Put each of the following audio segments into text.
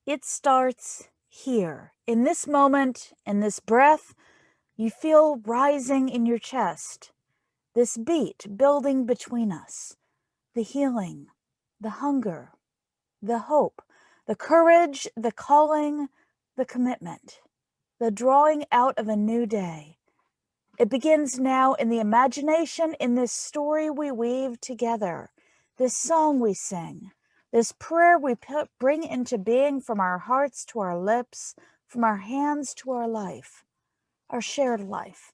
It starts here. In this moment, in this breath, you feel rising in your chest. This beat building between us. The healing, the hunger, the hope, the courage, the calling, the commitment, the drawing out of a new day. It begins now in the imagination, in this story we weave together, this song we sing, this prayer we bring into being from our hearts to our lips, from our hands to our life, our shared life.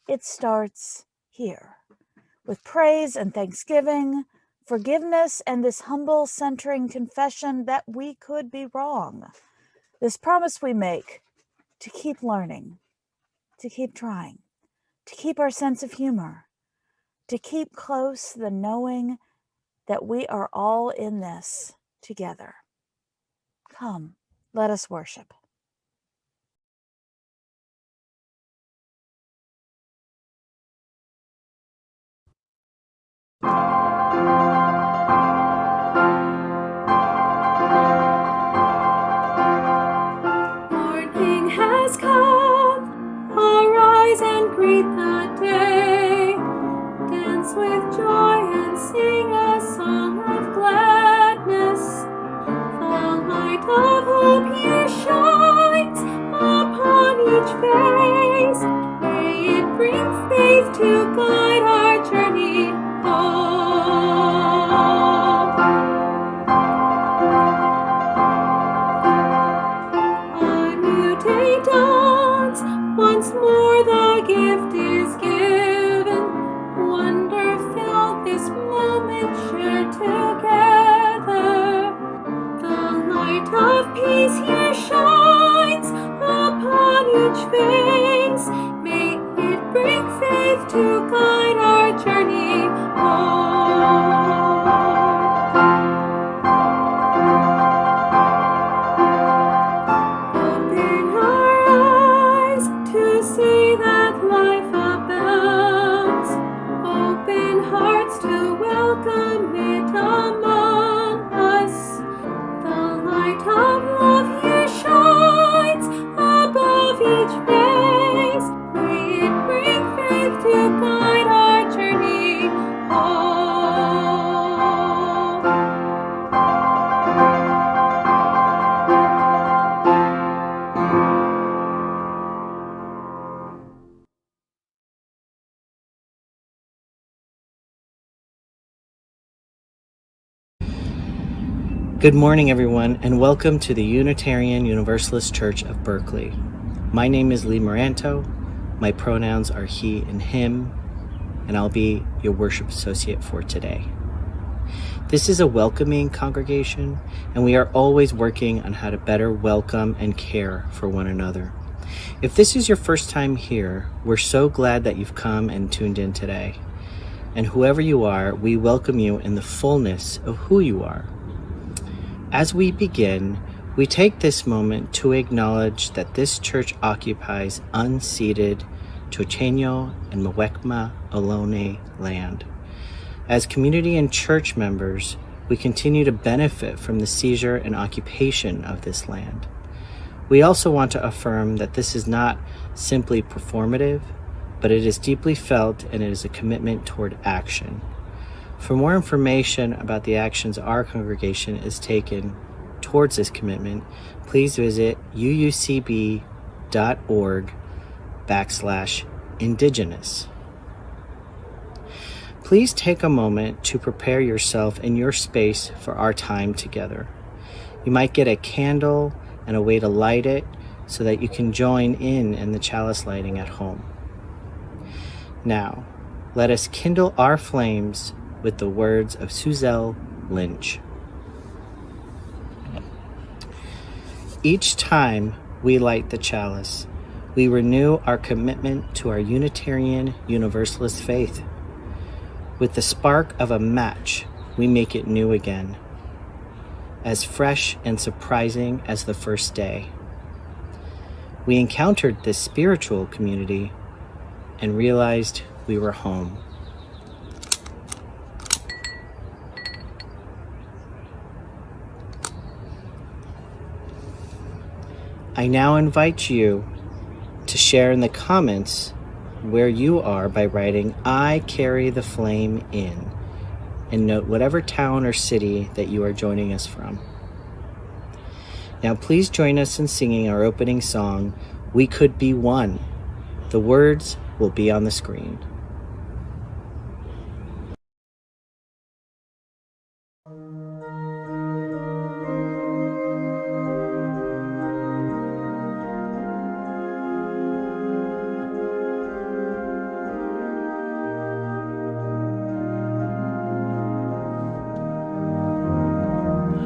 It starts here, with praise and thanksgiving, forgiveness, and this humble, centering confession that we could be wrong. This promise we make to keep learning, to keep trying, to keep our sense of humor, to keep close the knowing that we are all in this together. Come, let us worship. Morning has come, arise and greet the day. Dance with joy and sing a song of gladness. The light of hope here shines upon each face. May it bring faith to guide our journey home. A new day dawns, once more the gift is given. Wonder filled this moment shared together. The light of peace here shines upon each face. May it bring faith to guide our journey home. Open our eyes to see that life abounds. Open hearts to welcome it among us. The light of love here shines above each face. May it bring faith to guide our journey home. Good morning, everyone, and welcome to the Unitarian Universalist Church of Berkeley. My name is Lee Moranto. My pronouns are he and him, and I'll be your worship associate for today. This is a welcoming congregation, and we are always working on how to better welcome and care for one another. If this is your first time here, we're so glad that you've come and tuned in today. And whoever you are, we welcome you in the fullness of who you are. As we begin, we take this moment to acknowledge that this church occupies unceded Chochenyo and Muwekma Ohlone land. As community and church members, we continue to benefit from the seizure and occupation of this land. We also want to affirm that this is not simply performative, but it is deeply felt and it is a commitment toward action. For more information about the actions our congregation is taken towards this commitment, please visit uucb.org/indigenous. Please take a moment to prepare yourself and your space for our time together. You might get a candle and a way to light it so that you can join in the chalice lighting at home. Now, let us kindle our flames with the words of Suzelle Lynch. Each time we light the chalice, we renew our commitment to our Unitarian Universalist faith. With the spark of a match, we make it new again, as fresh and surprising as the first day. We encountered this spiritual community and realized we were home. I now invite you to share in the comments where you are by writing "I carry the flame in" and note whatever town or city that you are joining us from. Now please join us in singing our opening song, "We Could Be One." The words will be on the screen.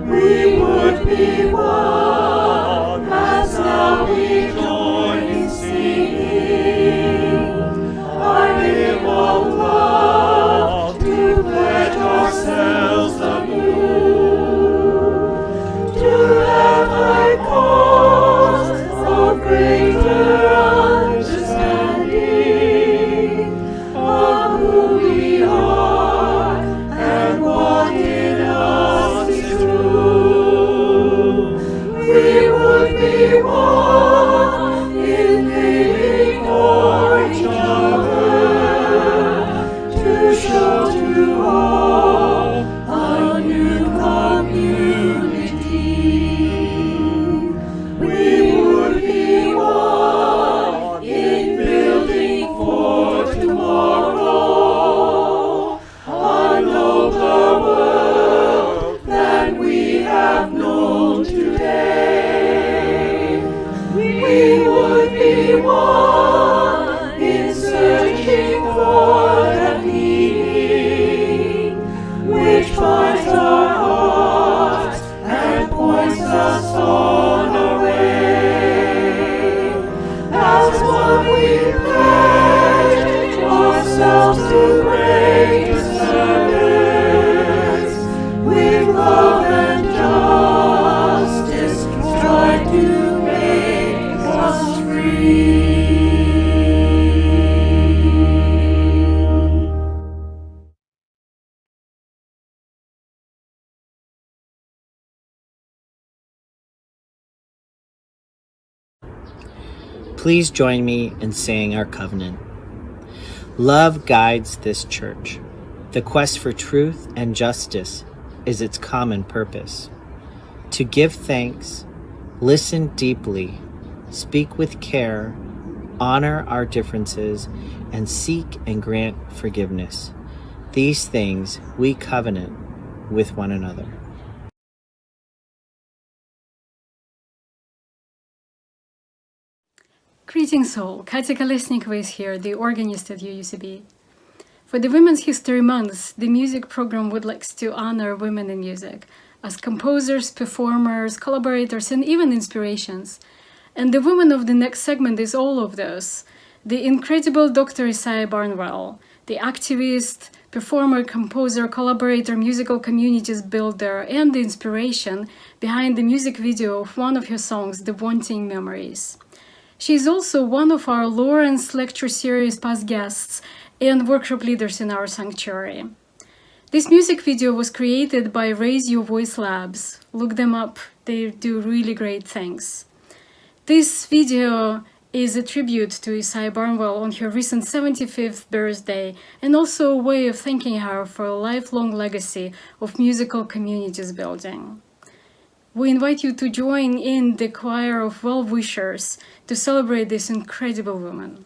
We would be one, as now we join in singing our hymn of love, to pledge ourselves anew to have a cause of greater understanding of who we are and what in us is true. We would be one in living for each other, to show to all a new community. We would be one in building for tomorrow a nobler world than we have known today. We would be one in searching for that meaning which finds our hearts and points us on our way. As one we pledge ourselves to greater service, with love and justice strive to make us free. Please join me in saying our covenant. Love guides this church. The quest for truth and justice is its common purpose. To give thanks, listen deeply, speak with care, honor our differences, and seek and grant forgiveness. These things we covenant with one another. Greetings all, Katya Kolesnikova is here, the organist at UUCB. For the Women's History Month, the music program would like to honor women in music as composers, performers, collaborators, and even inspirations. And the woman of the next segment is all of those. The incredible Dr. Isaiah Barnwell, the activist, performer, composer, collaborator, musical communities builder, and the inspiration behind the music video of one of her songs, The Wanting Memories. She is also one of our Lawrence Lecture Series past guests and workshop leaders in our sanctuary. This music video was created by Raise Your Voice Labs. Look them up, they do really great things. This video is a tribute to Isaiah Barnwell on her recent 75th birthday, and also a way of thanking her for a lifelong legacy of musical communities building. We invite you to join in the choir of well-wishers to celebrate this incredible woman.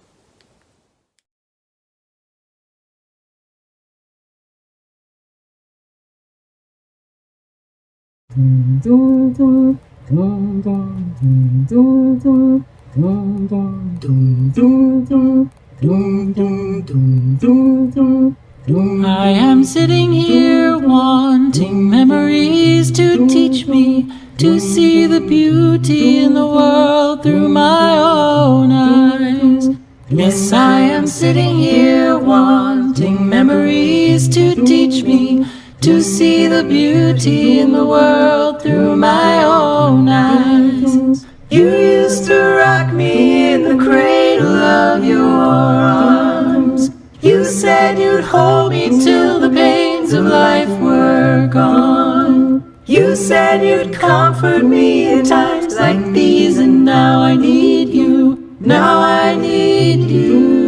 I am sitting here wanting memories to teach me to see the beauty in the world through my own eyes. Yes, I am sitting here wanting memories to teach me to see the beauty in the world through my own eyes. You used to rock me in the cradle of your arms. You said you'd hold me till the pains of life were gone. You said you'd comfort me in times times like these, and now I need you. Now I need you.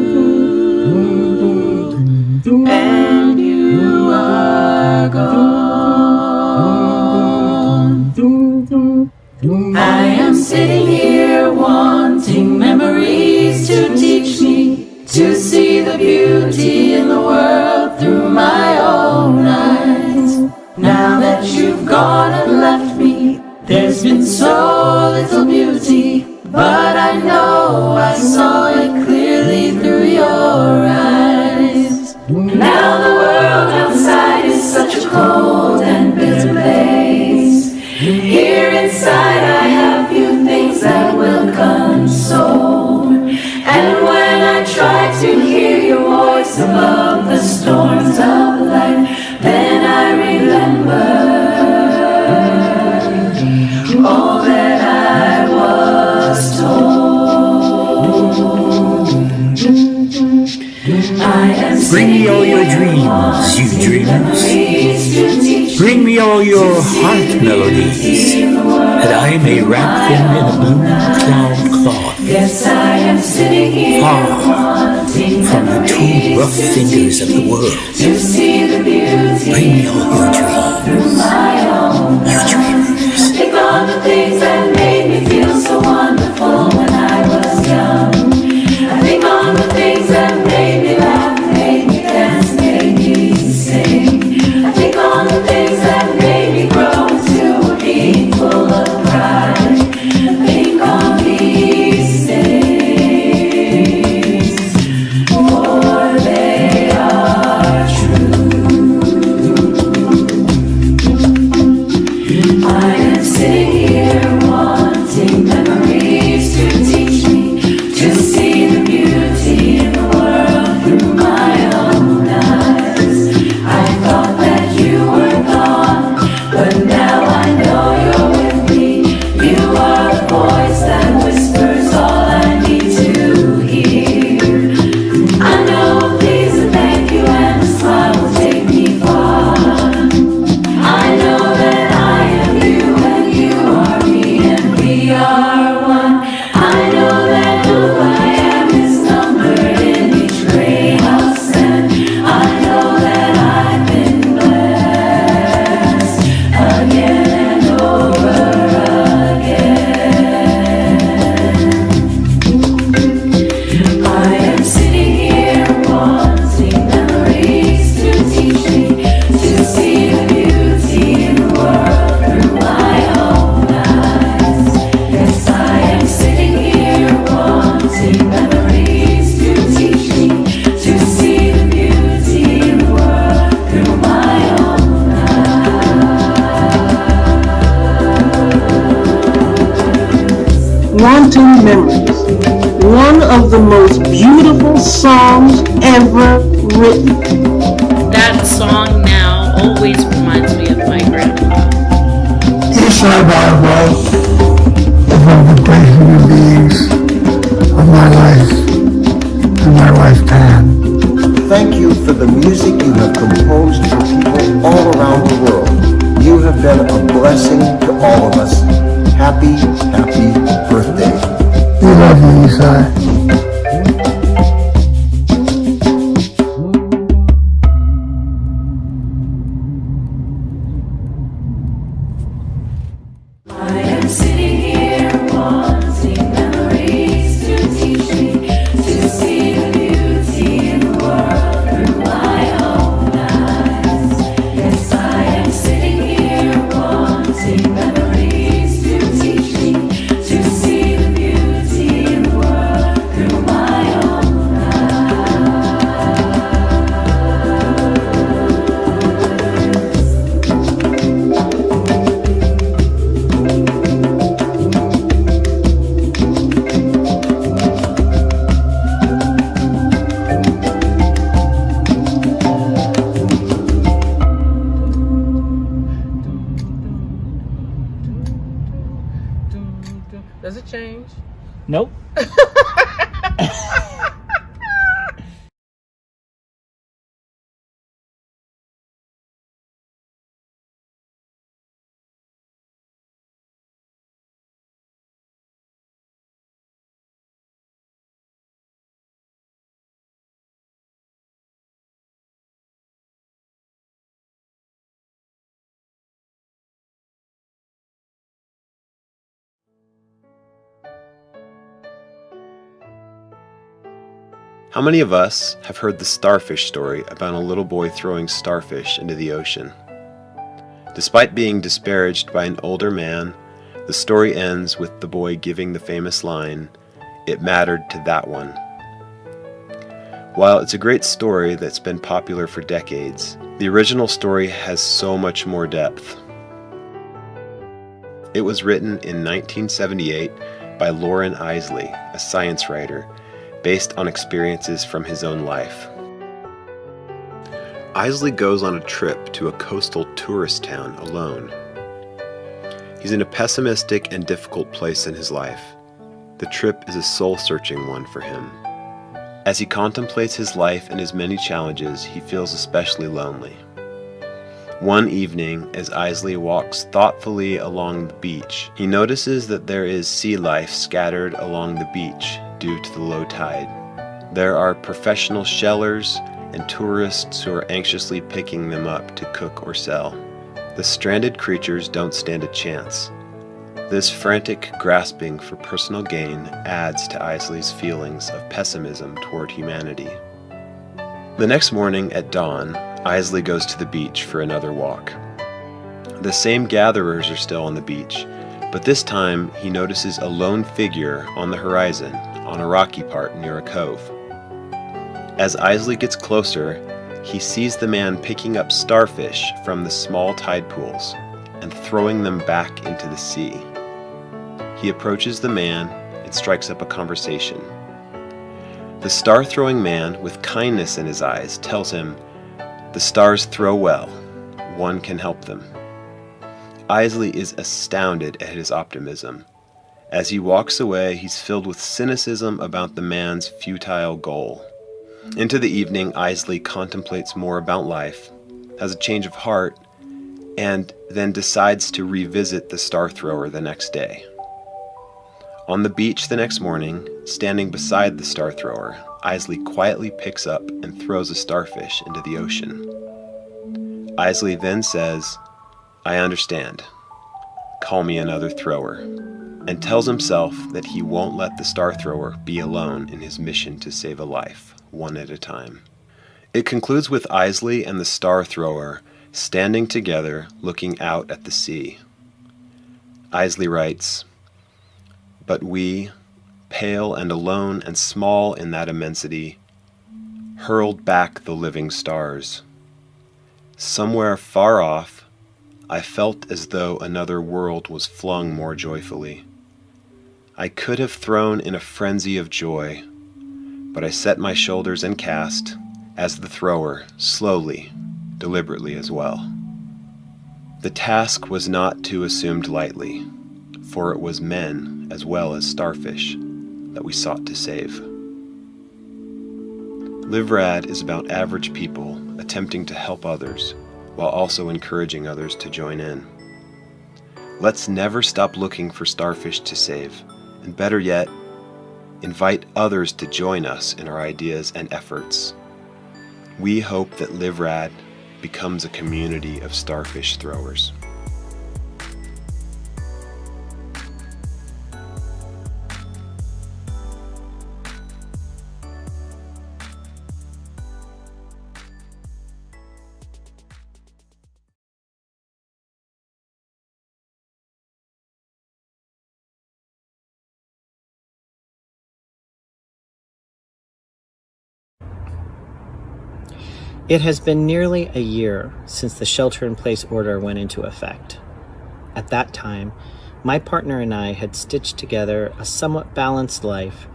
And you are gone. I am sitting here wanting memories to teach me to see the beauty in the world through my own eyes. Now that you've gone and left me, there's been so little beauty, but I know I saw it clearly through your eyes. Now the world outside is such a cold and bitter place. Here inside I have few things that will console. And when I try to hear your voice above the storms of life, then I remember all that I was told. I am Bring me all your dreams, you dreamers. Bring me all your heart melodies, that I may wrap them in a blue cloud cloth, Yes, I am sitting here far from the two rough fingers of the world. to see the beauty. Bring me all your dreams, you dreamers. Think on the things that made me feel so wonderful when I was young. I think on the things that made me laugh, made me dance, made me sing. I think on the things that made me grow into a being full of pride. I think on these things, for they are true. I am sitting here wanting memories to teach me to see the beauty in the world through my own eyes. I thought that you were gone, but now I know you're with me. You are the voice that whispers all I need to hear. I know a please and thank you and a smile will take me far. I know that I am you and you are me and we are one. I know that who I am is numbered in each gray house, and I know that I've been blessed again and over again. I am sitting here wanting memories to teach me to see the beauty in the world through my own eyes. Yes, I am sitting here wanting memories to teach me to see the beauty in the world through my own Wanting Memories, one of the most beautiful songs ever written. That song now always reminds me of my grandpa. Eastside Bible is one of the great human beings of my life and my lifetime. Thank you for the music you have composed for people all around the world. You have been a blessing to all of us. Happy, happy birthday. We love you, Eastside. Does it change? Nope. How many of us have heard the starfish story about a little boy throwing starfish into the ocean? Despite being disparaged by an older man, the story ends with the boy giving the famous line, "It mattered to that one." While it's a great story that's been popular for decades, the original story has so much more depth. It was written in 1978 by Loren Eiseley, a science writer, based on experiences from his own life. Eiseley goes on a trip to a coastal tourist town alone. He's in a pessimistic and difficult place in his life. The trip is a soul-searching one for him. As he contemplates his life and his many challenges, he feels especially lonely. One evening, as Eiseley walks thoughtfully along the beach, he notices that there is sea life scattered along the beach due to the low tide. There are professional shellers and tourists who are anxiously picking them up to cook or sell. The stranded creatures don't stand a chance. This frantic grasping for personal gain adds to Eiseley's feelings of pessimism toward humanity. The next morning at dawn, Eiseley goes to the beach for another walk. The same gatherers are still on the beach, but this time he notices a lone figure on the horizon on a rocky part near a cove. As Eiseley gets closer, he sees the man picking up starfish from the small tide pools and throwing them back into the sea. He approaches the man and strikes up a conversation. The star-throwing man, with kindness in his eyes, tells him, "The stars throw well. One can help them." Eiseley is astounded at his optimism. As he walks away, he's filled with cynicism about the man's futile goal. Into the evening, Eiseley contemplates more about life, has a change of heart, and then decides to revisit the star thrower the next day. On the beach the next morning, standing beside the star thrower, Eiseley quietly picks up and throws a starfish into the ocean. Eiseley then says, "I understand. Call me another thrower," and tells himself that he won't let the star thrower be alone in his mission to save a life, one at a time. It concludes with Eiseley and the star thrower standing together looking out at the sea. Eiseley writes, "But we, pale and alone and small in that immensity, hurled back the living stars. Somewhere far off, I felt as though another world was flung more joyfully. I could have thrown in a frenzy of joy, but I set my shoulders and cast, as the thrower, slowly, deliberately as well. The task was not to assumed lightly, for it was men as well as starfish that we sought to save." Live Rad is about average people attempting to help others while also encouraging others to join in. Let's never stop looking for starfish to save, and better yet, invite others to join us in our ideas and efforts. We hope that Live Rad becomes a community of starfish throwers. It has been nearly a year since the shelter-in-place order went into effect. At that time, my partner and I had stitched together a somewhat balanced life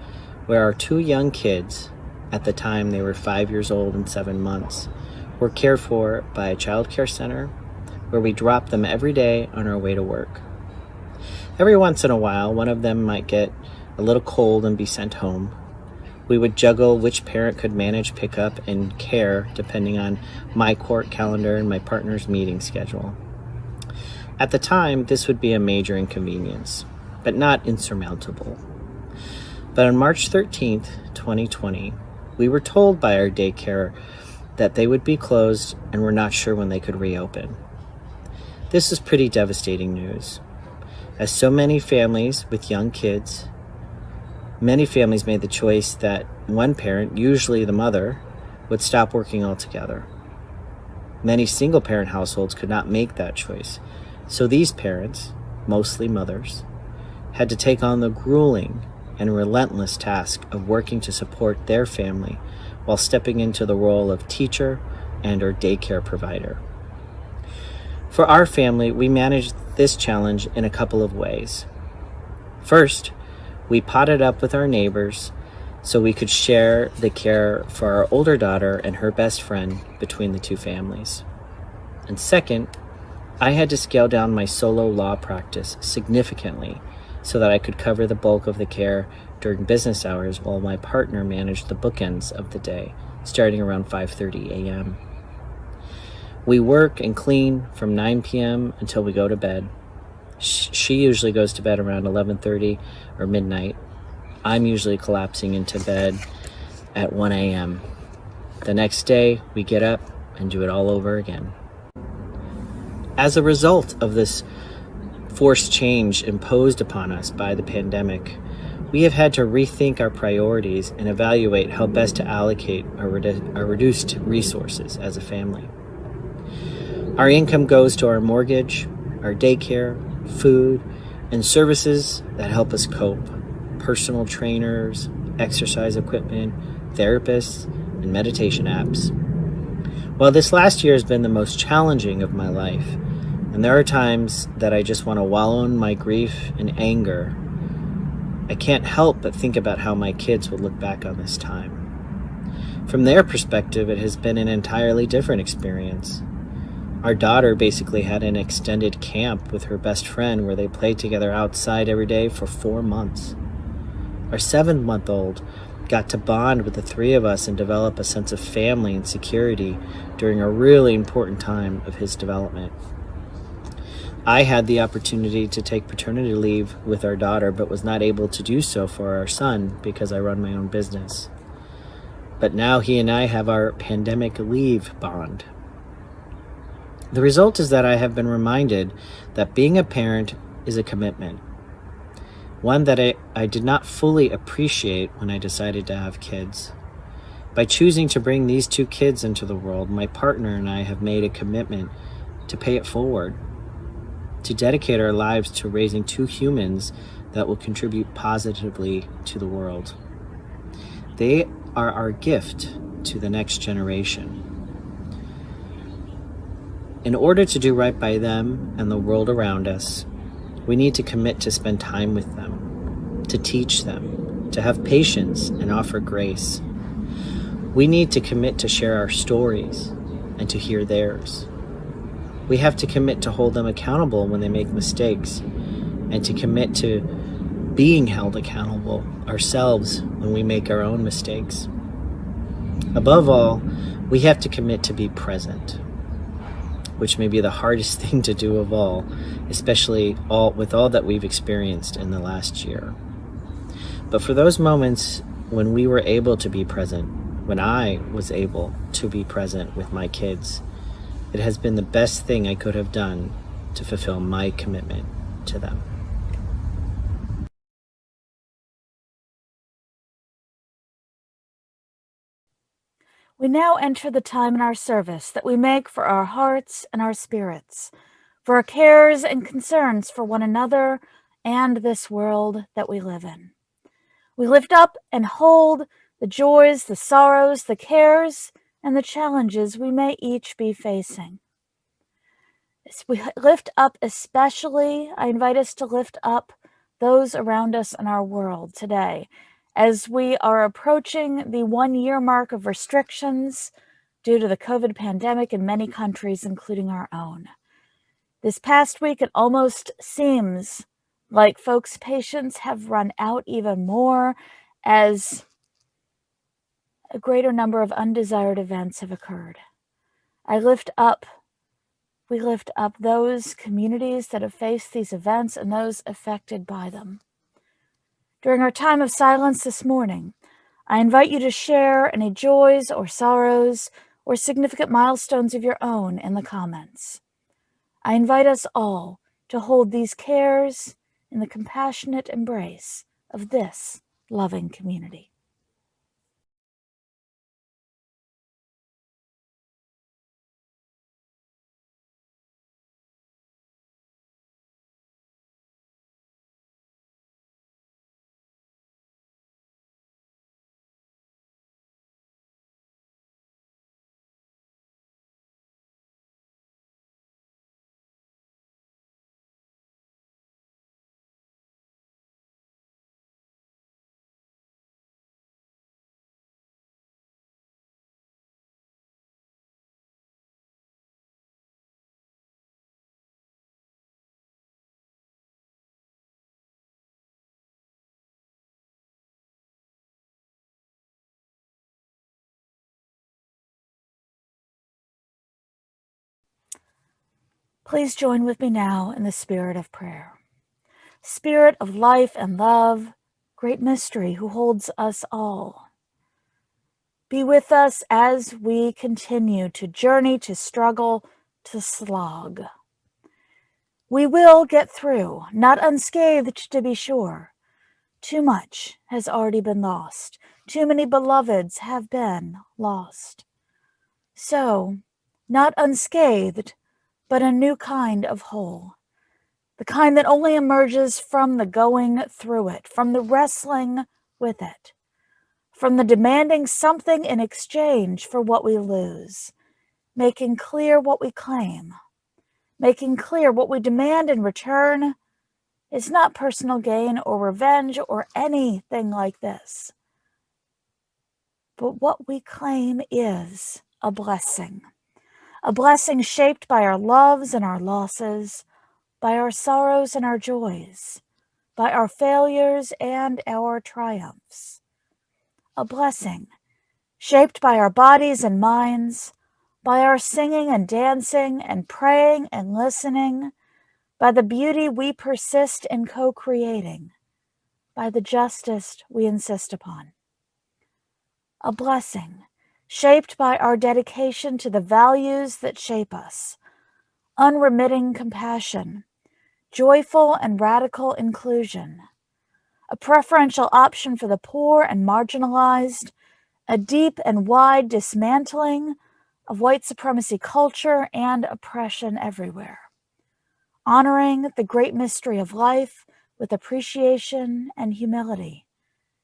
where our two young kids, at the time they were 5 years old and 7 months, were cared for by a child care center where we dropped them every day on our way to work. Every once in a while, one of them might get a little cold and be sent home. We would juggle which parent could manage pickup and care depending on my court calendar and my partner's meeting schedule. At the time, this would be a major inconvenience, but not insurmountable. But on March 13th, 2020, we were told by our daycare that they would be closed and were not sure when they could reopen. This is pretty devastating news, as so many families with young kids Many families made the choice that one parent, usually the mother, would stop working altogether. Many single-parent households could not make that choice, so these parents, mostly mothers, had to take on the grueling and relentless task of working to support their family while stepping into the role of teacher and or daycare provider. For our family, we managed this challenge in a couple of ways. First, we potted up with our neighbors so we could share the care for our older daughter and her best friend between the two families. And second, I had to scale down my solo law practice significantly so that I could cover the bulk of the care during business hours while my partner managed the bookends of the day, starting around 5:30 a.m. We work and clean from 9 p.m. until we go to bed. She usually goes to bed around 11:30 or midnight. I'm usually collapsing into bed at 1 a.m. The next day, we get up and do it all over again. As a result of this forced change imposed upon us by the pandemic, we have had to rethink our priorities and evaluate how best to allocate our reduced resources as a family. Our income goes to our mortgage, our daycare, food, and services that help us cope. Personal trainers, exercise equipment, therapists, and meditation apps. While this last year has been the most challenging of my life, and there are times that I just want to wallow in my grief and anger, I can't help but think about how my kids will look back on this time. From their perspective, it has been an entirely different experience. Our daughter basically had an extended camp with her best friend where they played together outside every day for 4 months. Our 7-month-old got to bond with the three of us and develop a sense of family and security during a really important time of his development. I had the opportunity to take paternity leave with our daughter, but was not able to do so for our son because I run my own business. But now he and I have our pandemic leave bond. The result is that I have been reminded that being a parent is a commitment. One that I did not fully appreciate when I decided to have kids. By choosing to bring these 2 kids into the world, my partner and I have made a commitment to pay it forward, to dedicate our lives to raising 2 humans that will contribute positively to the world. They are our gift to the next generation. In order to do right by them and the world around us, we need to commit to spend time with them, to teach them, to have patience and offer grace. We need to commit to share our stories and to hear theirs. We have to commit to hold them accountable when they make mistakes and to commit to being held accountable ourselves when we make our own mistakes. Above all, we have to commit to be present, which may be the hardest thing to do of all, especially with all that we've experienced in the last year. But for those moments when we were able to be present, when I was able to be present with my kids, it has been the best thing I could have done to fulfill my commitment to them. We now enter the time in our service that we make for our hearts and our spirits, for our cares and concerns for one another and this world that we live in. We lift up and hold the joys, the sorrows, the cares, and the challenges we may each be facing. We lift up especially, I invite us to lift up those around us in our world today, as we are approaching the 1-year mark of restrictions due to the COVID pandemic in many countries, including our own. This past week, it almost seems like folks' patience have run out even more as a greater number of undesired events have occurred. We lift up those communities that have faced these events and those affected by them. During our time of silence this morning, I invite you to share any joys or sorrows or significant milestones of your own in the comments. I invite us all to hold these cares in the compassionate embrace of this loving community. Please join with me now in the spirit of prayer. Spirit of life and love, great mystery who holds us all. Be with us as we continue to journey, to struggle, to slog. We will get through, not unscathed to be sure. Too much has already been lost. Too many beloveds have been lost. So, not unscathed, but a new kind of whole. The kind that only emerges from the going through it, from the wrestling with it, from the demanding something in exchange for what we lose, making clear what we claim, making clear what we demand in return is not personal gain or revenge or anything like this. But what we claim is a blessing shaped by our loves and our losses, by our sorrows and our joys, by our failures and our triumphs. A blessing shaped by our bodies and minds, by our singing and dancing and praying and listening, by the beauty we persist in co-creating, by the justice we insist upon. A blessing shaped by our dedication to the values that shape us, unremitting compassion, joyful and radical inclusion, a preferential option for the poor and marginalized, a deep and wide dismantling of white supremacy culture and oppression everywhere, honoring the great mystery of life with appreciation and humility,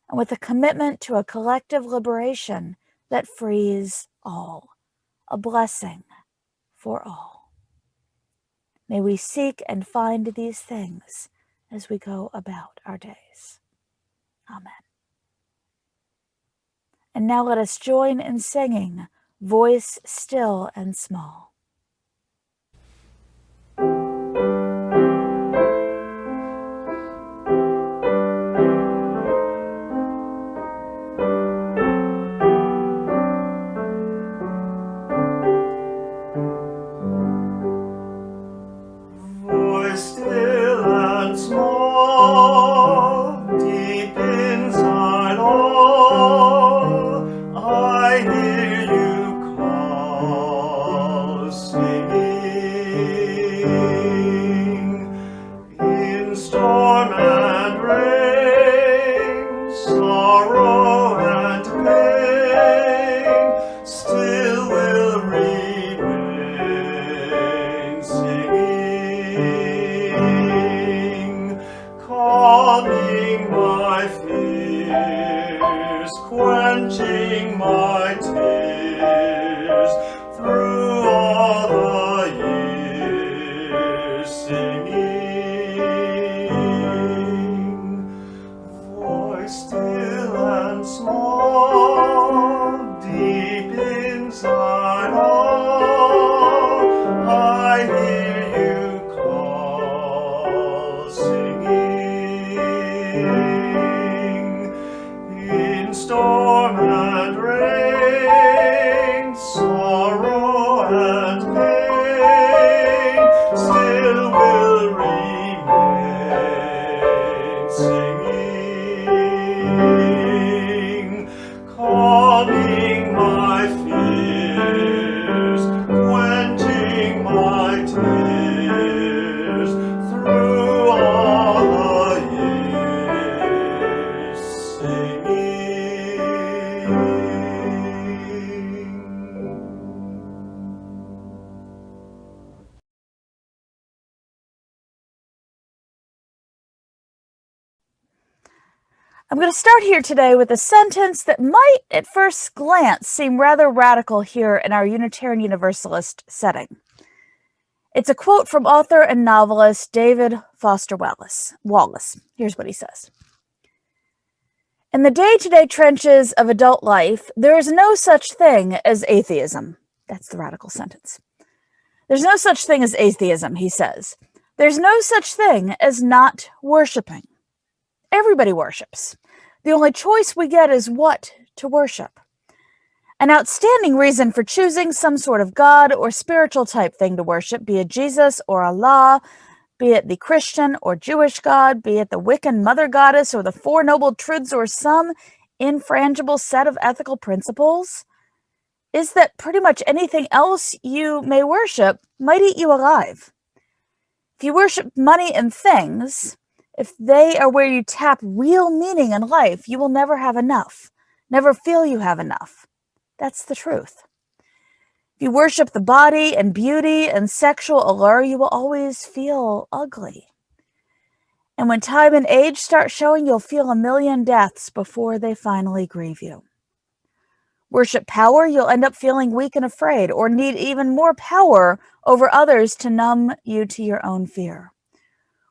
and with a commitment to a collective liberation that frees all, a blessing for all. May we seek and find these things as we go about our days. Amen. And now let us join in singing, Voice Still and Small. Still and small, deep inside all, I hear you call, singing. In storm and rain, sorrow and pain, still will remain, singing. Calming my fears, quenching my tears, through all the years, singing. Voice still and small, deep inside all, I hear you call, singing. In storm and rain, sorrow and pain, still will I'm going to start here today with a sentence that might, at first glance, seem rather radical here in our Unitarian Universalist setting. It's a quote from author and novelist David Foster Wallace. Here's what he says. In the day-to-day trenches of adult life, there is no such thing as atheism. That's the radical sentence. There's no such thing as atheism, he says. There's no such thing as not worshiping. Everybody worships. The only choice we get is what to worship. An outstanding reason for choosing some sort of God or spiritual type thing to worship, be it Jesus or Allah, be it the Christian or Jewish God, be it the Wiccan mother goddess or the Four Noble Truths or some infrangible set of ethical principles, is that pretty much anything else you may worship might eat you alive. If you worship money and things, if they are where you tap real meaning in life, you will never have enough, never feel you have enough. That's the truth. If you worship the body and beauty and sexual allure, you will always feel ugly. And when time and age start showing, you'll feel a million deaths before they finally grieve you. Worship power, you'll end up feeling weak and afraid, or need even more power over others to numb you to your own fear.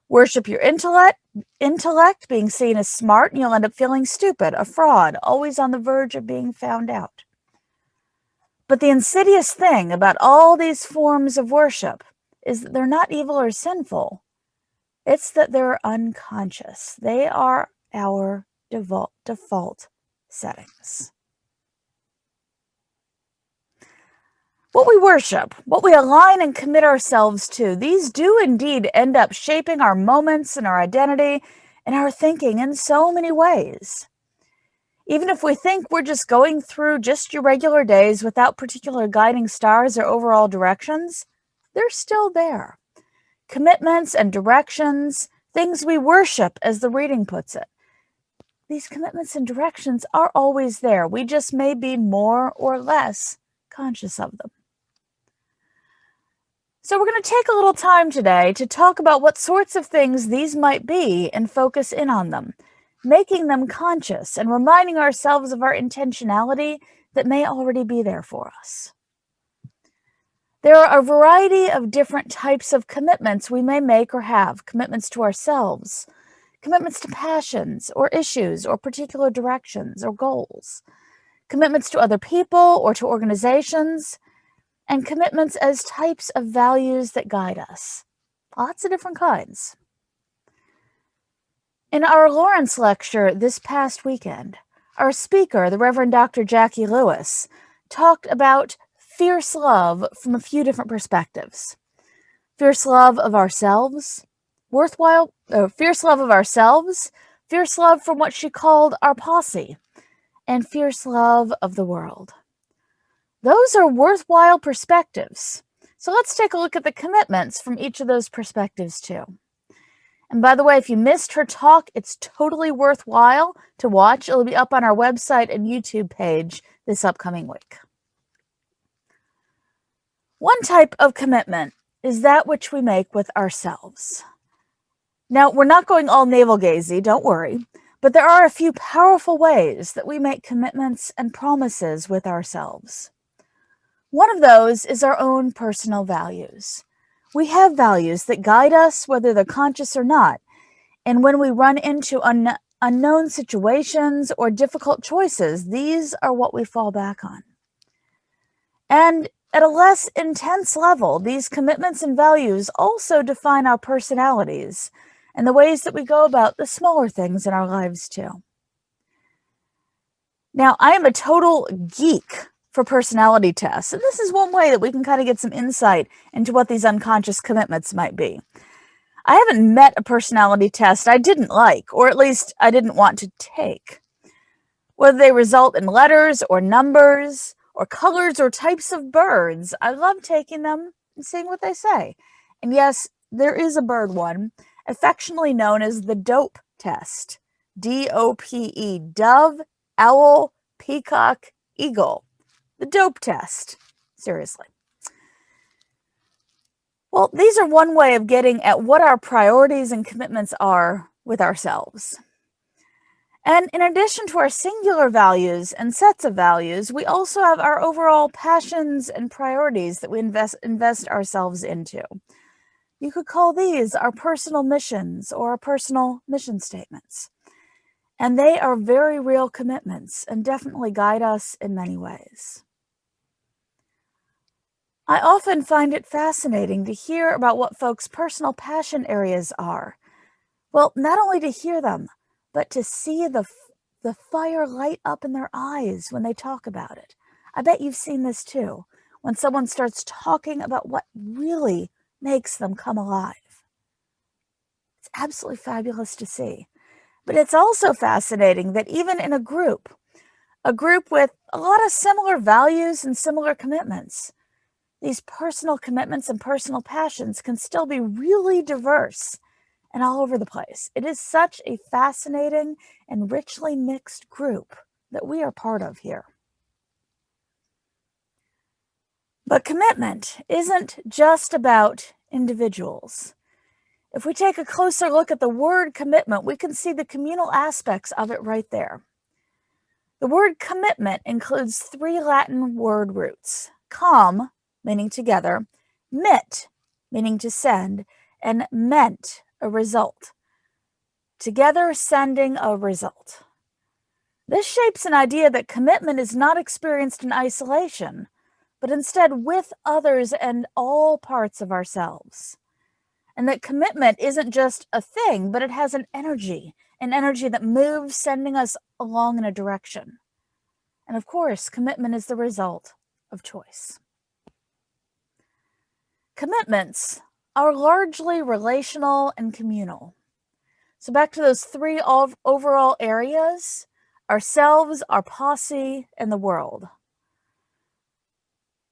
Worship your intellect, being seen as smart, and you'll end up feeling stupid, a fraud, always on the verge of being found out. But the insidious thing about all these forms of worship is that they're not evil or sinful. It's that they're unconscious. They are our default settings. What we worship, what we align and commit ourselves to, these do indeed end up shaping our moments and our identity and our thinking in so many ways. Even if we think we're just going through just your regular days without particular guiding stars or overall directions, they're still there. Commitments and directions, things we worship, as the reading puts it. These commitments and directions are always there. We just may be more or less conscious of them. So we're going to take a little time today to talk about what sorts of things these might be and focus in on them, making them conscious and reminding ourselves of our intentionality that may already be there for us. There are a variety of different types of commitments we may make or have, commitments to ourselves, commitments to passions or issues or particular directions or goals, commitments to other people or to organizations, and commitments as types of values that guide us. Lots of different kinds. In our Lawrence lecture this past weekend, our speaker, the Reverend Dr. Jackie Lewis, talked about fierce love from a few different perspectives. Fierce love of ourselves, fierce love from what she called our posse, and fierce love of the world. Those are worthwhile perspectives. So let's take a look at the commitments from each of those perspectives too. And by the way, if you missed her talk, it's totally worthwhile to watch. It'll be up on our website and YouTube page this upcoming week. One type of commitment is that which we make with ourselves. Now, we're not going all navel-gazy, don't worry, but there are a few powerful ways that we make commitments and promises with ourselves. One of those is our own personal values. We have values that guide us, whether they're conscious or not. And when we run into unknown situations or difficult choices, these are what we fall back on. And at a less intense level, these commitments and values also define our personalities and the ways that we go about the smaller things in our lives too. Now, I am a total geek for personality tests. And this is one way that we can kind of get some insight into what these unconscious commitments might be. I haven't met a personality test I didn't like, or at least I didn't want to take. Whether they result in letters or numbers or colors or types of birds, I love taking them and seeing what they say. And yes, there is a bird one, affectionately known as the DOPE test. D-O-P-E, dove, owl, peacock, eagle. The DOPE test. Seriously. Well, these are one way of getting at what our priorities and commitments are with ourselves. And in addition to our singular values and sets of values, we also have our overall passions and priorities that we invest ourselves into. You could call these our personal missions or our personal mission statements. And they are very real commitments and definitely guide us in many ways. I often find it fascinating to hear about what folks' personal passion areas are. Well, not only to hear them, but to see the fire light up in their eyes when they talk about it. I bet you've seen this too, when someone starts talking about what really makes them come alive. It's absolutely fabulous to see. But it's also fascinating that even in a group with a lot of similar values and similar commitments, these personal commitments and personal passions can still be really diverse and all over the place. It is such a fascinating and richly mixed group that we are part of here. But commitment isn't just about individuals. If we take a closer look at the word commitment, we can see the communal aspects of it right there. The word commitment includes 3 Latin word roots: com, meaning together, mit, meaning to send, and ment, a result. Together, sending a result. This shapes an idea that commitment is not experienced in isolation, but instead with others and all parts of ourselves. And that commitment isn't just a thing, but it has an energy that moves, sending us along in a direction. And of course, commitment is the result of choice. Commitments are largely relational and communal. So back to those 3 overall areas: ourselves, our posse, and the world.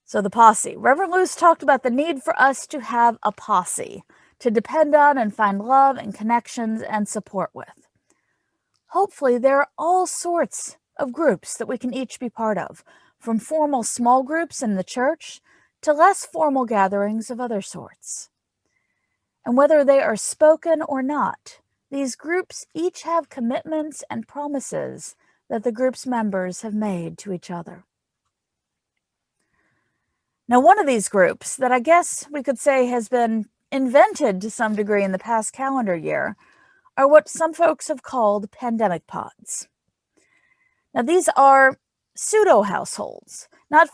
So the posse. Reverend Luce talked about the need for us to have a posse, to depend on and find love and connections and support with. Hopefully, there are all sorts of groups that we can each be part of, from formal small groups in the church to less formal gatherings of other sorts. And whether they are spoken or not, these groups each have commitments and promises that the group's members have made to each other. Now, one of these groups that I guess we could say has been invented to some degree in the past calendar year are what some folks have called pandemic pods. Now, these are pseudo-households, not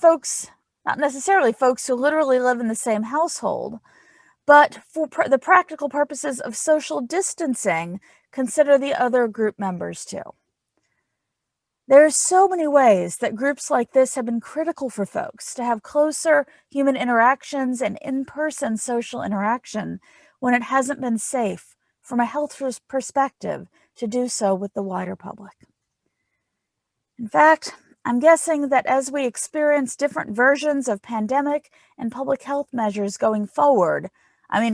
necessarily folks who literally live in the same household, but for the practical purposes of social distancing, consider the other group members too. There are so many ways that groups like this have been critical for folks to have closer human interactions and in-person social interaction when it hasn't been safe from a health perspective to do so with the wider public. In fact, I'm guessing that as we experience different versions of pandemic and public health measures going forward,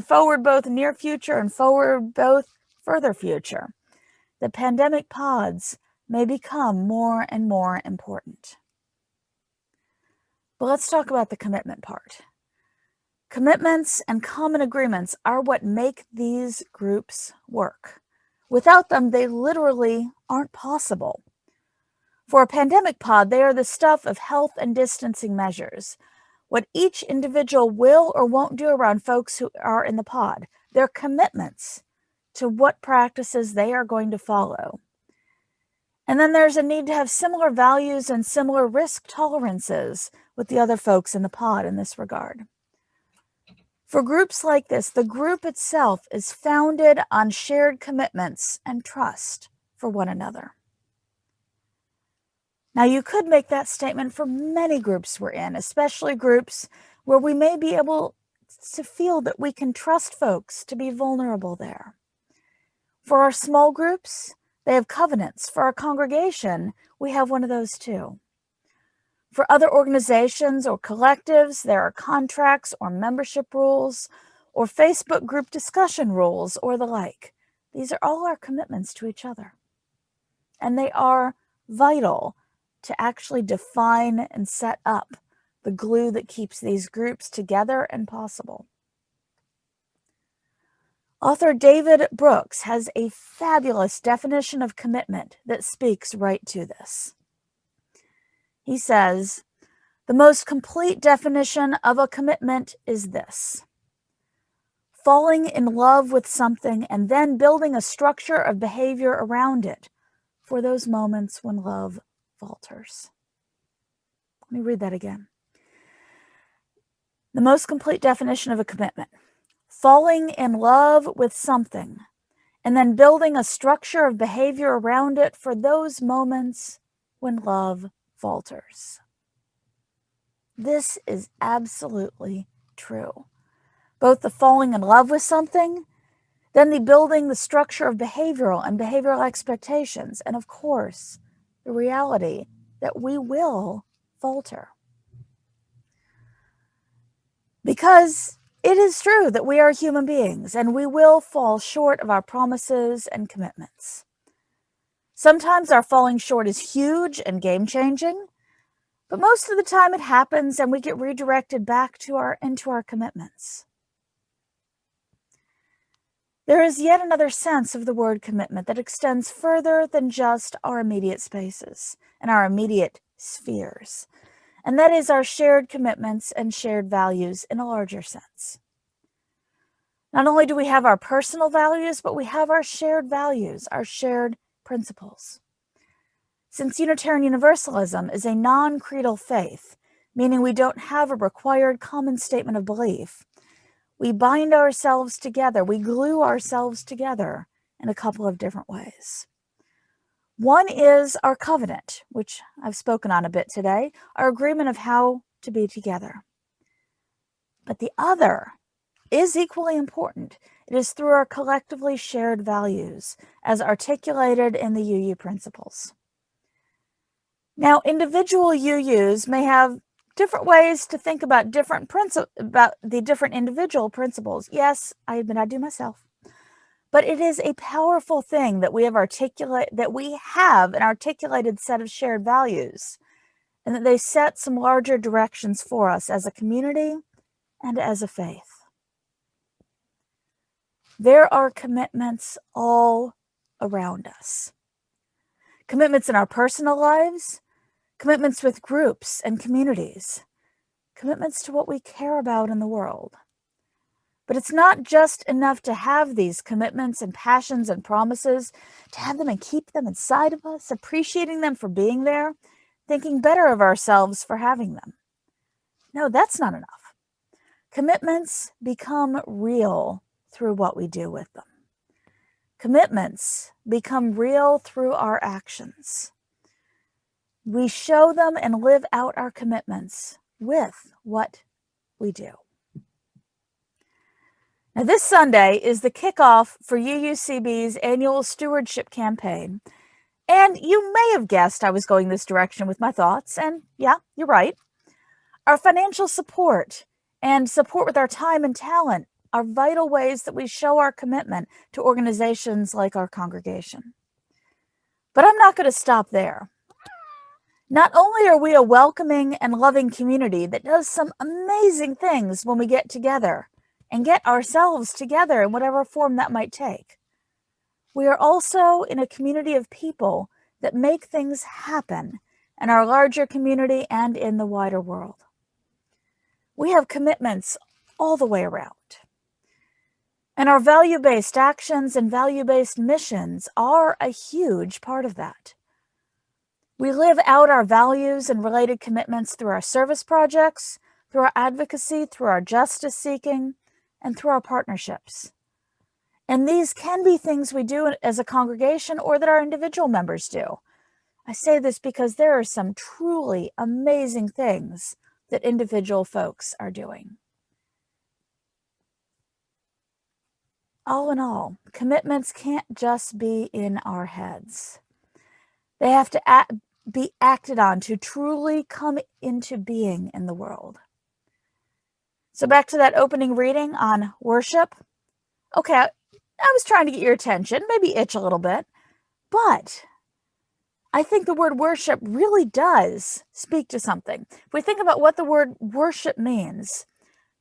forward both near future and forward both further future, the pandemic pods may become more and more important. But let's talk about the commitment part. Commitments and common agreements are what make these groups work. Without them, they literally aren't possible. For a pandemic pod, they are the stuff of health and distancing measures. What each individual will or won't do around folks who are in the pod, their commitments to what practices they are going to follow. And then there's a need to have similar values and similar risk tolerances with the other folks in the pod in this regard. For groups like this, the group itself is founded on shared commitments and trust for one another. Now, you could make that statement for many groups we're in, especially groups where we may be able to feel that we can trust folks to be vulnerable there. For our small groups, they have covenants. For our congregation, we have one of those too. For other organizations or collectives, there are contracts or membership rules or Facebook group discussion rules or the like. These are all our commitments to each other. And they are vital to actually define and set up the glue that keeps these groups together and possible. Author David Brooks has a fabulous definition of commitment that speaks right to this. He says, the most complete definition of a commitment is this: falling in love with something and then building a structure of behavior around it for those moments when love falters. Let me read that again. The most complete definition of a commitment: falling in love with something and then building a structure of behavior around it for those moments when love falters. This is absolutely true. Both the falling in love with something, then the building the structure of behavioral and behavioral expectations, and of course, the reality that we will falter. Because it is true that we are human beings and we will fall short of our promises and commitments. Sometimes our falling short is huge and game-changing, but most of the time it happens and we get redirected back into our commitments. There is yet another sense of the word commitment that extends further than just our immediate spaces and our immediate spheres, and that is our shared commitments and shared values in a larger sense. Not only do we have our personal values, but we have our shared values, our shared principles. Since Unitarian Universalism is a non-creedal faith, meaning we don't have a required common statement of belief, we bind ourselves together, we glue ourselves together in a couple of different ways. One is our covenant, which I've spoken on a bit today, our agreement of how to be together. But the other is equally important. It is through our collectively shared values, as articulated in the UU principles. Now, individual UUs may have different ways to think about the different individual principles. Yes, I admit I do myself. But it is a powerful thing that we have an articulated set of shared values, and that they set some larger directions for us as a community and as a faith. There are commitments all around us. Commitments in our personal lives, commitments with groups and communities, commitments to what we care about in the world. But it's not just enough to have these commitments and passions and promises, to have them and keep them inside of us, appreciating them for being there, thinking better of ourselves for having them. No, that's not enough. Commitments become real through what we do with them. Commitments become real through our actions. We show them and live out our commitments with what we do. Now, this Sunday is the kickoff for UUCB's annual stewardship campaign. And you may have guessed I was going this direction with my thoughts, and yeah, you're right. Our financial support and support with our time and talent are vital ways that we show our commitment to organizations like our congregation. But I'm not going to stop there. Not only are we a welcoming and loving community that does some amazing things when we get together and get ourselves together in whatever form that might take, we are also in a community of people that make things happen in our larger community and in the wider world. We have commitments all the way around. And our value-based actions and value-based missions are a huge part of that. We live out our values and related commitments through our service projects, through our advocacy, through our justice seeking, and through our partnerships. And these can be things we do as a congregation or that our individual members do. I say this because there are some truly amazing things that individual folks are doing. All in all, commitments can't just be in our heads. They have to be acted on to truly come into being in the world. So back to that opening reading on worship. Okay, I was trying to get your attention, maybe itch a little bit, but I think the word worship really does speak to something. If we think about what the word worship means,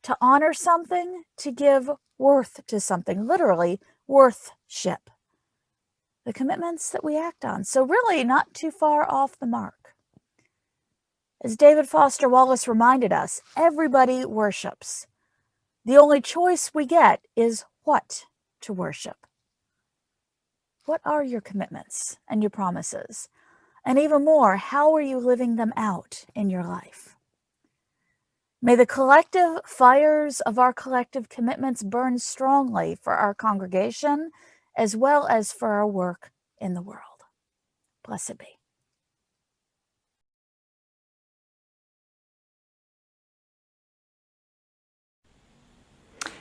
to honor something, to give worth to something, literally worth-ship. The commitments that we act on, so really not too far off the mark. As David Foster Wallace reminded us, everybody worships. The only choice we get is what to worship. What are your commitments and your promises? And even more, how are you living them out in your life? May the collective fires of our collective commitments burn strongly for our congregation as well as for our work in the world. Blessed be.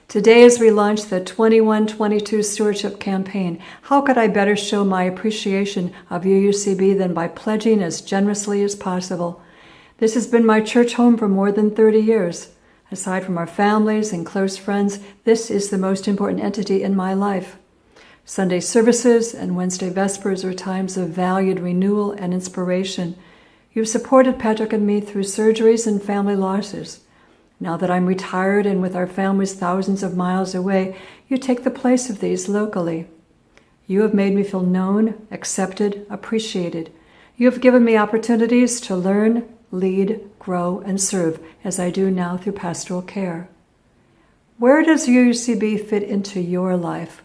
Today, as we launch the 21-22 Stewardship Campaign, how could I better show my appreciation of UUCB than by pledging as generously as possible? This has been my church home for more than 30 years. Aside from our families and close friends, this is the most important entity in my life. Sunday services and Wednesday Vespers are times of valued renewal and inspiration. You've supported Patrick and me through surgeries and family losses. Now that I'm retired and with our families thousands of miles away, you take the place of these locally. You have made me feel known, accepted, appreciated. You have given me opportunities to learn, lead, grow, and serve as I do now through pastoral care. Where does UUCB fit into your life?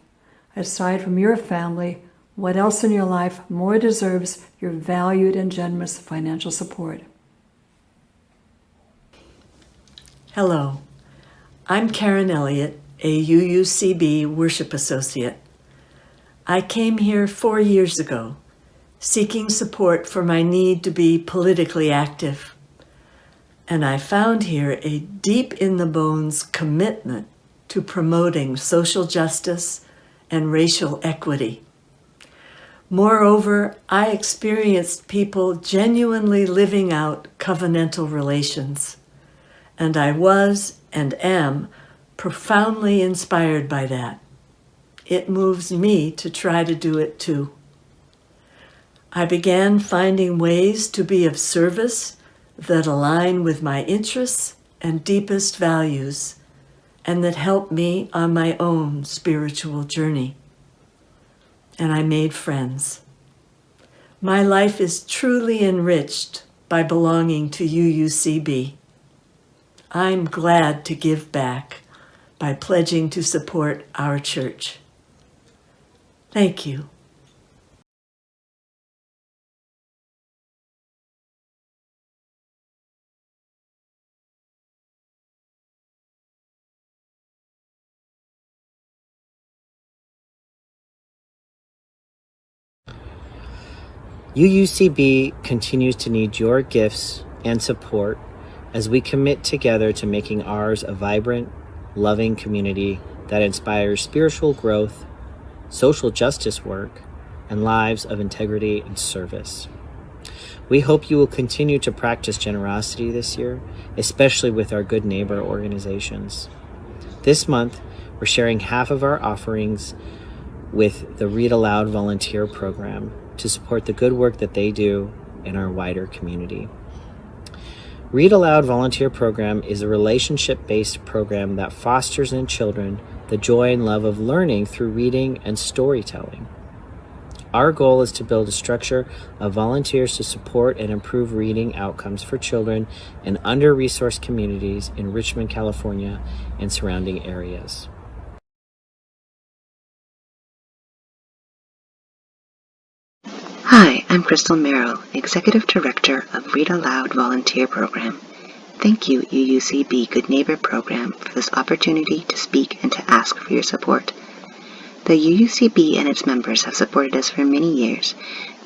Aside from your family, what else in your life more deserves your valued and generous financial support? Hello, I'm Karen Elliott, a UUCB Worship Associate. I came here 4 years ago, seeking support for my need to be politically active. And I found here a deep-in-the-bones commitment to promoting social justice and racial equity. Moreover, I experienced people genuinely living out covenantal relations. And I was and am profoundly inspired by that. It moves me to try to do it too. I began finding ways to be of service that align with my interests and deepest values, and that help me on my own spiritual journey. And I made friends. My life is truly enriched by belonging to UUCB. I'm glad to give back by pledging to support our church. Thank you. UUCB continues to need your gifts and support as we commit together to making ours a vibrant, loving community that inspires spiritual growth, social justice work, and lives of integrity and service. We hope you will continue to practice generosity this year, especially with our Good Neighbor organizations. This month, we're sharing half of our offerings with the Read Aloud volunteer program to support the good work that they do in our wider community. Read Aloud volunteer program is a relationship-based program that fosters in children the joy and love of learning through reading and storytelling. Our goal is to build a structure of volunteers to support and improve reading outcomes for children in under-resourced communities in Richmond, California, and surrounding areas. Hi, I'm Crystal Merrill, Executive Director of Read Aloud Volunteer Program. Thank you, UUCB Good Neighbor Program, for this opportunity to speak and to ask for your support. The UUCB and its members have supported us for many years.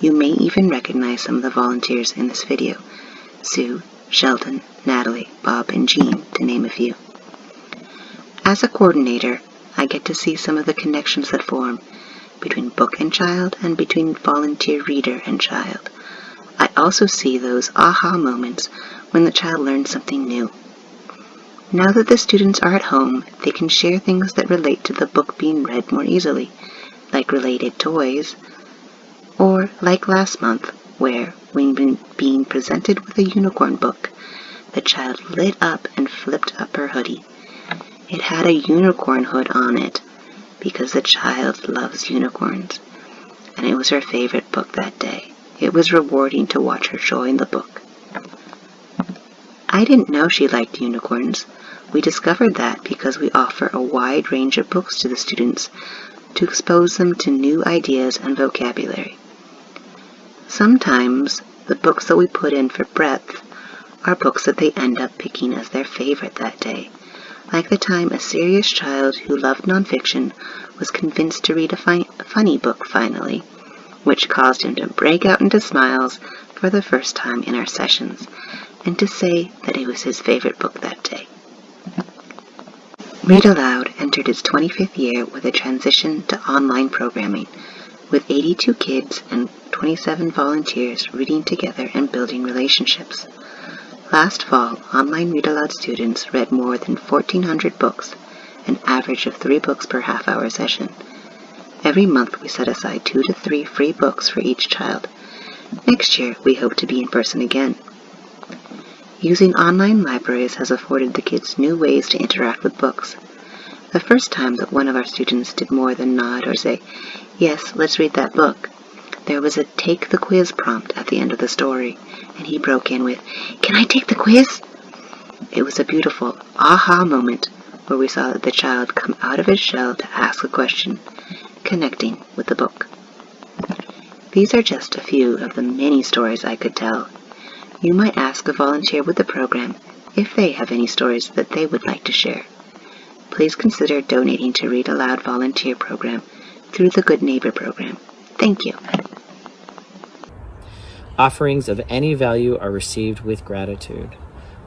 You may even recognize some of the volunteers in this video: Sue, Sheldon, Natalie, Bob, and Jean, to name a few. As a coordinator, I get to see some of the connections that form between book and child and between volunteer reader and child. I also see those aha moments when the child learns something new. Now that the students are at home, they can share things that relate to the book being read more easily, like related toys, or like last month, where, when being presented with a unicorn book, the child lit up and flipped up her hoodie. It had a unicorn hood on it because the child loves unicorns, and it was her favorite book that day. It was rewarding to watch her joy in the book. I didn't know she liked unicorns. We discovered that because we offer a wide range of books to the students to expose them to new ideas and vocabulary. Sometimes the books that we put in for breadth are books that they end up picking as their favorite that day, like the time a serious child who loved nonfiction was convinced to read a funny book finally, which caused him to break out into smiles for the first time in our sessions, and to say that it was his favorite book that day. Read Aloud entered its 25th year with a transition to online programming, with 82 kids and 27 volunteers reading together and building relationships. Last fall, online Read Aloud students read more than 1,400 books, an average of 3 books per half-hour session. Every month we set aside 2 to 3 free books for each child. Next year, we hope to be in person again. Using online libraries has afforded the kids new ways to interact with books. The first time that one of our students did more than nod or say, "Yes, let's read that book," there was a take the quiz prompt at the end of the story, and he broke in with, "Can I take the quiz?" It was a beautiful aha moment where we saw that the child come out of his shell to ask a question, connecting with the book. These are just a few of the many stories I could tell. You might ask a volunteer with the program if they have any stories that they would like to share. Please consider donating to Read Aloud Volunteer Program through the Good Neighbor Program. Thank you. Offerings of any value are received with gratitude.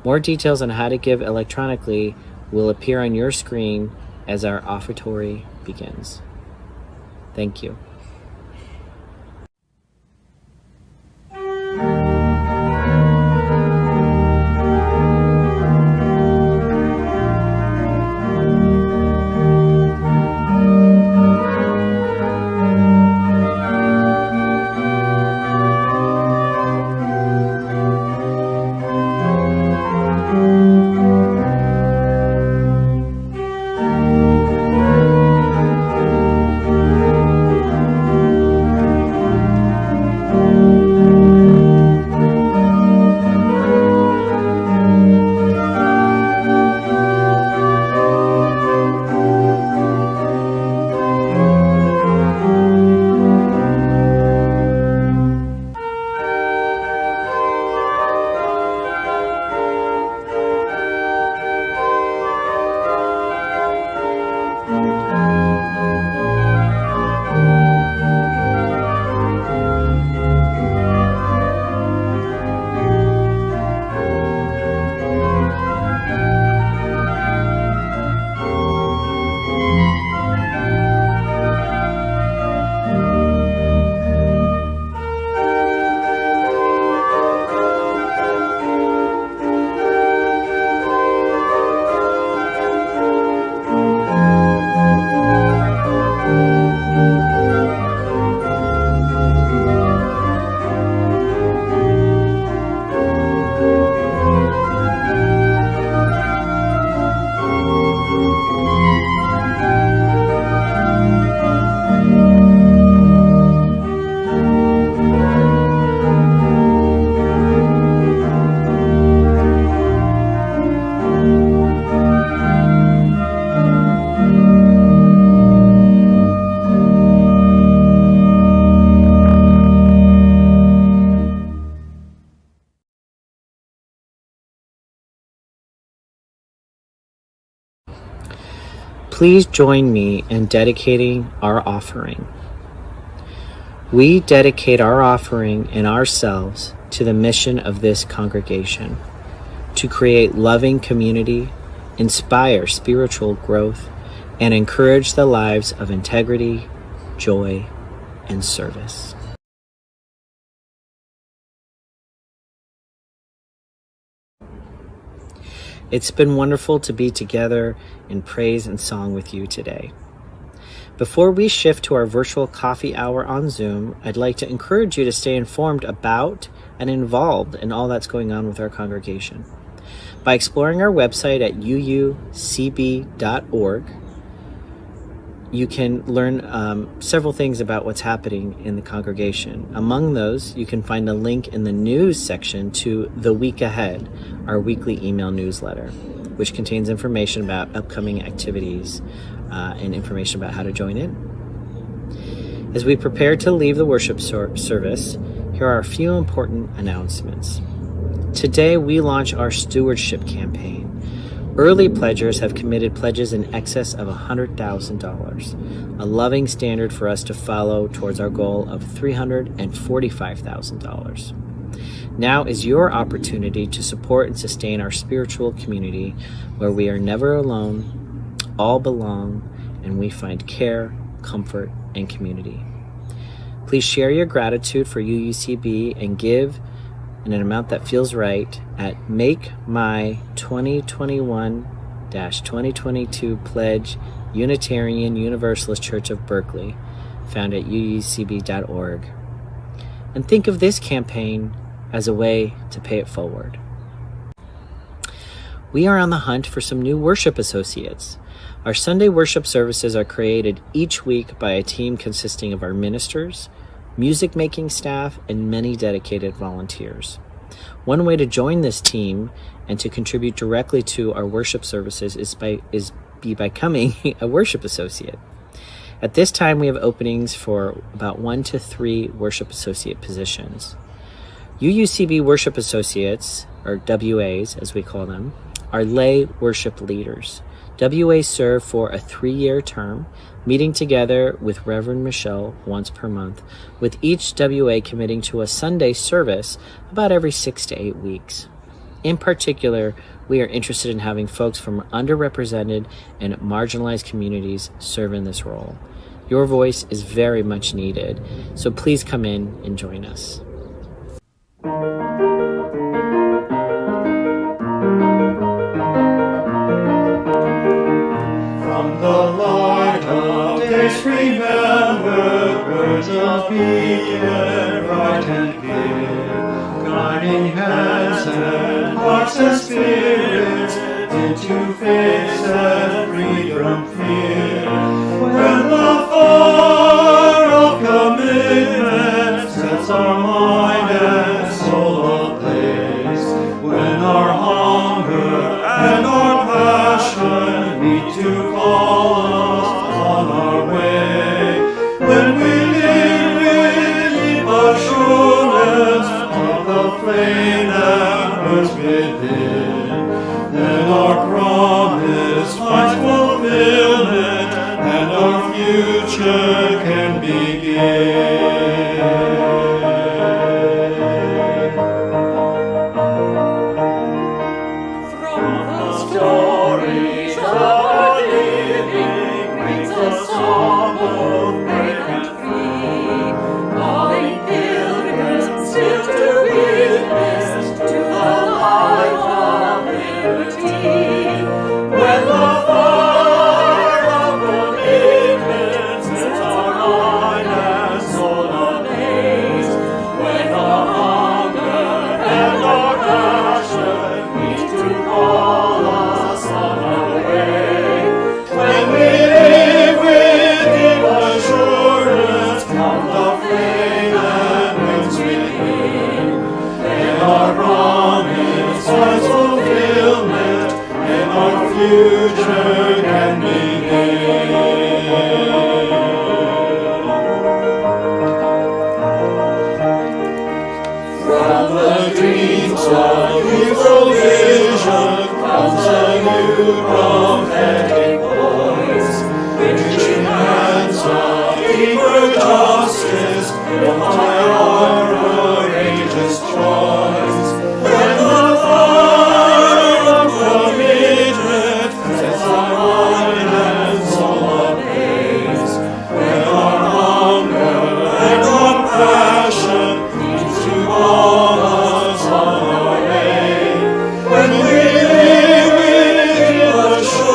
More details on how to give electronically will appear on your screen as our offertory begins. Thank you. Please join me in dedicating our offering. We dedicate our offering and ourselves to the mission of this congregation, to create loving community, inspire spiritual growth, and encourage the lives of integrity, joy, and service. It's been wonderful to be together in praise and song with you today. Before we shift to our virtual coffee hour on Zoom, I'd like to encourage you to stay informed about and involved in all that's going on with our congregation. By exploring our website at uucb.org, you can learn several things about what's happening in the congregation. Among those, you can find a link in the news section to The Week Ahead, our weekly email newsletter, which contains information about upcoming activities and information about how to join in. As we prepare to leave the worship service, here are a few important announcements. Today, we launch our stewardship campaign. Early pledgers have committed pledges in excess of $100,000, a loving standard for us to follow towards our goal of $345,000. Now is your opportunity to support and sustain our spiritual community where we are never alone, all belong, and we find care, comfort, and community. Please share your gratitude for UUCB and give in an amount that feels right at MakeMy2021-2022 Pledge Unitarian Universalist Church of Berkeley, found at uucb.org. And think of this campaign as a way to pay it forward. We are on the hunt for some new worship associates. Our Sunday worship services are created each week by a team consisting of our ministers, music-making staff, and many dedicated volunteers. One way to join this team and to contribute directly to our worship services is by becoming a worship associate. At this time, we have openings for about 1 to 3 worship associate positions. UUCB worship associates, or WAs as we call them, are lay worship leaders. WAs serve for a 3-year term, meeting together with Reverend Michelle once per month, with each WA committing to a Sunday service about every 6 to 8 weeks. In particular, we are interested in having folks from underrepresented and marginalized communities serve in this role. Your voice is very much needed, so please come in and join us. Remember, birds of beacon, bright and clear, guiding hands and hearts and spirits into faith set free from fear. When the fire of commitment sets our mind and soul ablaze, when our hunger and our passion meet to call us on our way, when we live with deep assurance of the flame that burns within, then our promise finds fulfillment and our future can begin. From the stories of our living brings a song of brave and free, calling pilgrims still to witness to the life of liberty. When the fire of commitment sets our mind and soul ablaze, when our hunger and our passion meet to call us on our way, when we live with deep assurance of the flame that burns within, then our promise finds fulfillment and our future can begin. From the dreams of youthful vision comes a new prophetic voice, reaching hands of deeper justice, by our courageous choice. When the fire of commitment sets our mind and soul ablaze, when our hunger and our passion needs to call us on our way, when we live with deep assurance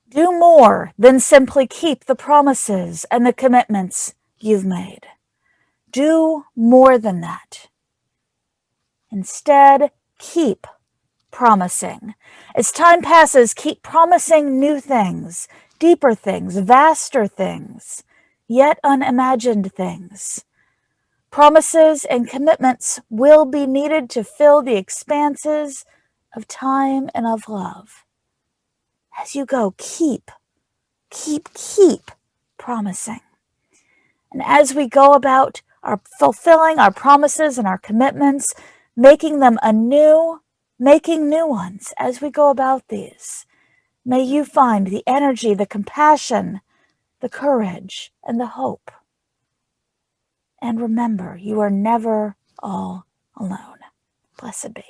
Do more than simply keep the promises and the commitments you've made. Do more than that. Instead, keep promising. As time passes, keep promising new things, deeper things, vaster things, yet unimagined things. Promises and commitments will be needed to fill the expanses of time and of love. As you go, keep promising. And as we go about fulfilling our promises and our commitments, making them anew, making new ones as we go about these, may you find the energy, the compassion, the courage, and the hope. And remember, you are never all alone. Blessed be.